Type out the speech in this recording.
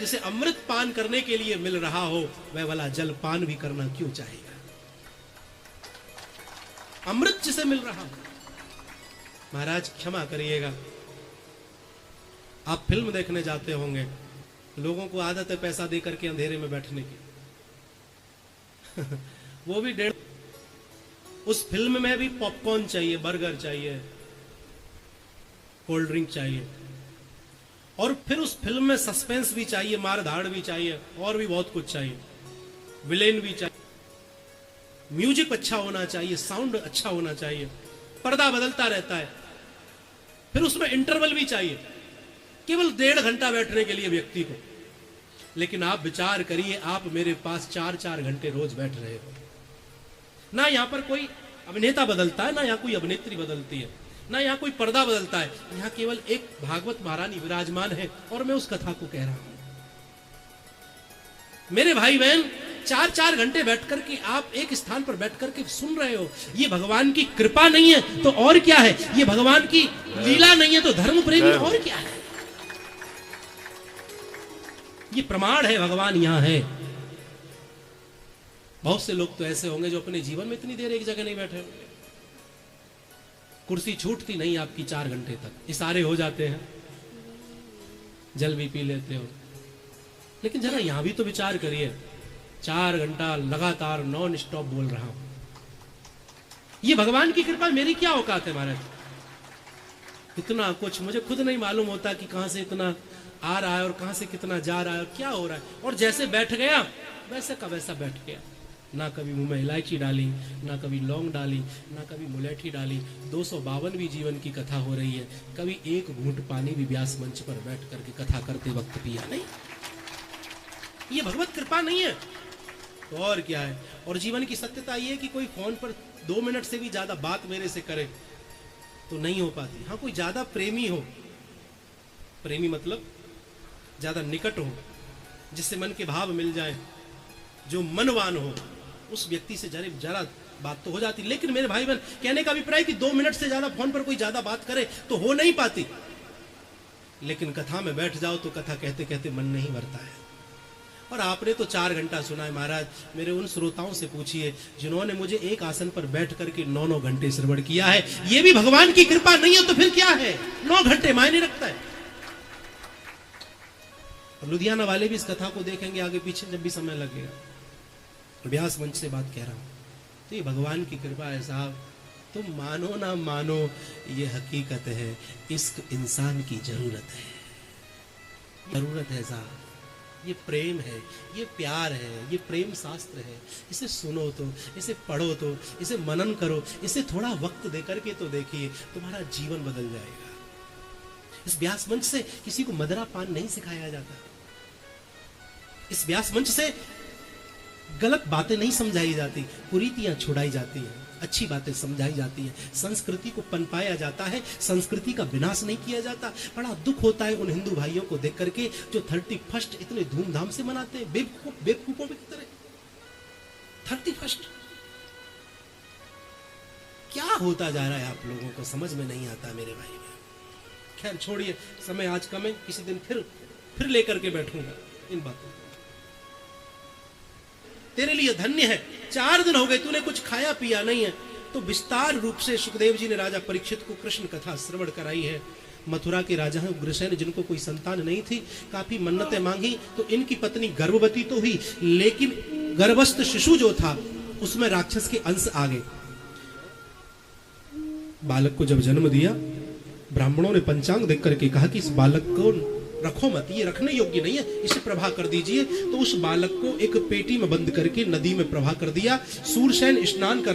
जिसे अमृत पान करने के लिए मिल रहा हो, वह वाला जल पान भी करना क्यों चाहेगा? अमृत जिसे मिल रहा हो। महाराज क्षमा करिएगा, आप फिल्म देखने जाते होंगे, लोगों को आदत है पैसा दे करके अंधेरे में बैठने की वो भी उस फिल्म में भी पॉपकॉर्न चाहिए, बर्गर चाहिए, कोल्ड ड्रिंक चाहिए, और फिर उस फिल्म में सस्पेंस भी चाहिए, मार धाड़ भी चाहिए, और भी बहुत कुछ चाहिए, विलेन भी चाहिए, म्यूजिक अच्छा होना चाहिए, साउंड अच्छा होना चाहिए, पर्दा बदलता रहता है, फिर उसमें इंटरवल भी चाहिए, केवल 1.5 घंटा बैठने के लिए व्यक्ति को। लेकिन आप विचार करिए, आप मेरे पास 4-4 घंटे रोज बैठ रहे हो। ना यहां पर कोई अभिनेता बदलता है, ना यहां कोई अभिनेत्री बदलती है, ना यहां कोई पर्दा बदलता है, यहां केवल एक भागवत महारानी विराजमान है और मैं उस कथा को कह रहा हूं। मेरे भाई बहन, 4-4 घंटे बैठ करके आप एक स्थान पर बैठ करके सुन रहे हो, ये भगवान की कृपा नहीं है तो और क्या है? ये भगवान की लीला नहीं है तो धर्म प्रेमी और क्या है? ये प्रमाण है भगवान यहां है। बहुत से लोग तो ऐसे होंगे जो अपने जीवन में इतनी देर एक जगह नहीं बैठे होंगे, कुर्सी छूटती नहीं आपकी 4 घंटे तक, इशारे हो जाते हैं, जल भी पी लेते हो। लेकिन जरा यहां भी तो विचार करिए, 4 घंटा लगातार नॉन स्टॉप बोल रहा हूं, ये भगवान की कृपा, मेरी क्या औकात है महाराज? इतना कुछ मुझे खुद नहीं मालूम होता कि कहां से इतना आ रहा है और कहां से कितना जा रहा है और क्या हो रहा है, और जैसे बैठ गया वैसे का वैसा बैठ गया। ना कभी मुंह में इलायची डाली, ना कभी लौंग डाली, ना कभी मुलेठी डाली। 252वीं जीवन की कथा हो रही है, कभी एक घूंट पानी भी व्यास मंच पर बैठ करके कथा करते वक्त पिया नहीं। ये भगवत कृपा नहीं है तो और क्या है? और जीवन की सत्यता ये है कि कोई फोन पर 2 मिनट से भी ज्यादा बात मेरे से करे तो नहीं हो पाती। हाँ, कोई ज्यादा प्रेमी हो, प्रेमी मतलब ज्यादा निकट हो, जिससे मन के भाव मिल जाए, जो मनवान हो, उस व्यक्ति से जरा बात तो हो जाती। लेकिन मेरे भाई बहन, कहने का अभिप्राय कि 2 मिनट से ज्यादा फोन पर कोई ज्यादा बात करे तो हो नहीं पाती। लेकिन कथा में बैठ जाओ तो कथा कहते कहते मन नहीं भरता है। और आपने तो 4 घंटा सुना है महाराज। मेरे उन श्रोताओं से पूछिए जिन्होंने मुझे एक आसन पर बैठ करके 9-9 घंटे श्रवण किया है। ये भी भगवान की कृपा नहीं है तो फिर क्या है? 9 घंटे मायने रखता है। लुधियाना वाले भी इस कथा को देखेंगे आगे पीछे जब भी समय लगेगा। व्यास मंच से बात कह रहा हूं, तो ये भगवान की कृपा है साहब। तुम मानो ना मानो, ये हकीकत है। इश्क इंसान की जरूरत है, जरूरत है साहब। ये प्रेम है, ये प्यार है, ये प्रेम शास्त्र है। इसे सुनो तो, इसे पढ़ो तो, इसे मनन करो, इसे थोड़ा वक्त देकर के तो देखिए, तुम्हारा जीवन बदल जाएगा। इस व्यास मंच से किसी को मदरा पान नहीं सिखाया जाता। इस व्यास मंच से गलत बातें नहीं समझाई जाती, कुरीतियां छुड़ाई जाती हैं, अच्छी बातें समझाई जाती हैं, संस्कृति को पनपाया जाता है, संस्कृति का विनाश नहीं किया जाता। बड़ा दुख होता है उन हिंदू भाइयों को देख करके जो 31 इतने धूमधाम से मनाते हैं, बेवकूफों की तरह। 31 क्या होता जा रहा है आप लोगों को समझ में नहीं आता मेरे भाई। खैर छोड़िए, समय आज कम है, किसी दिन फिर लेकर के बैठूंगा इन बातों को। तेरे लिए धन्य है, 4 दिन हो गए तूने कुछ खाया पिया नहीं है। तो विस्तार रूप से सुखदेव जी ने राजा परीक्षित को कृष्ण कथा श्रवण कराई है। मथुरा के राजा हैं उग्रसेन, जिनको कोई संतान नहीं थी, काफी मन्नतें मांगी तो इनकी पत्नी गर्भवती तो हुई, लेकिन गर्भस्थ शिशु जो था उसमें राक्षस के अंश आ गए। बालक को जब जन्म दिया, ब्राह्मणों ने पंचांग देख करके कहा कि इस बालक को रखो मत, ये रखने योग्य नहीं है, इसे प्रवाह कर दीजिए। तो उस बालक को एक पेटी में बंद करके नदी में प्रवाह कर दिया। सूरसेन स्नान कर